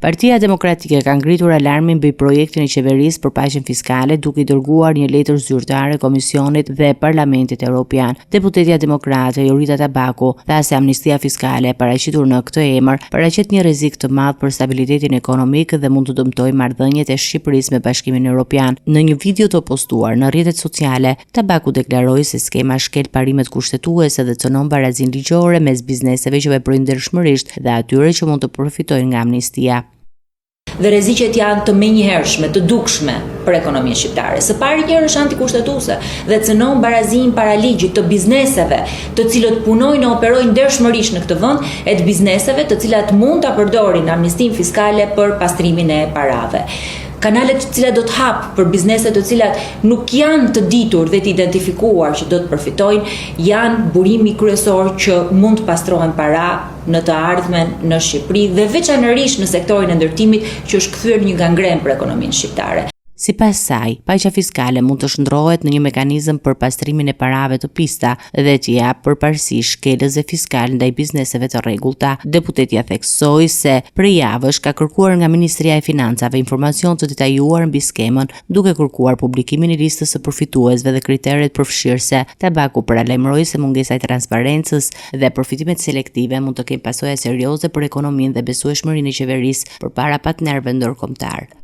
Partia Demokratike ka ngritur alarmin mbi projektin e qeverisë për paqen fiskale duke i dërguar një letër zyrtare Komisionit dhe Parlamentit Evropian. Deputetja demokrate Jorita Tabaku tha se amnistia fiskale e paraqitur në këtë emër paraqet një rrezik të madh për stabilitetin ekonomik dhe mund të dëmtojë marrëdhëniet e Shqipërisë me Bashkimin Evropian. Në një video të postuar në rrjetet sociale, Tabaku deklaroi se skema shkel parimet kushtetuese dhe cënon barazinë ligjore mes bizneseve që veprojnë ndershmërisht dhe atyre që mund të përfitojnë nga amnistia. Dhe rreziqet janë të menjëhershme, të dukshme për ekonominë shqiptare. Së pari njëherë është antikushtetuese dhe cënon barazinë para ligjit të bizneseve, të cilët punojnë e operojnë ndershmërisht në këtë vend, e të bizneseve të cilat mund ta përdorin amnistin fiskale për pastrimin e parave. Kanalet të cilat do të hap për bizneset të cilat nuk janë të ditur dhe të identifikuar që do të përfitojnë, janë burimi kryesor që mund të pastrohen para në të ardhmen në Shqipëri dhe veçanërisht në sektorin e ndërtimit që është kthyer një gangren për ekonominë shqiptare. Sipas saj, paqja fiskale mund të shndrohet në një mekanizëm për pastrimin e parave të pista dhe të jap përparësi shkelësve fiskal ndaj bizneseve të rregullta. Deputetja theksoi se prej javësh ka kërkuar nga Ministria e Financave informacion të detajuar mbi skemën, duke kërkuar publikimin i listës së përfituesve dhe kriteret përfshirëse. Tabaku paralajmëroi se mungesa e transparencës dhe përfitimet selektive mund të kenë pasoja serioze për ekonominë dhe besueshmërinë e qeverisë përpara partnerëve ndërkombëtar.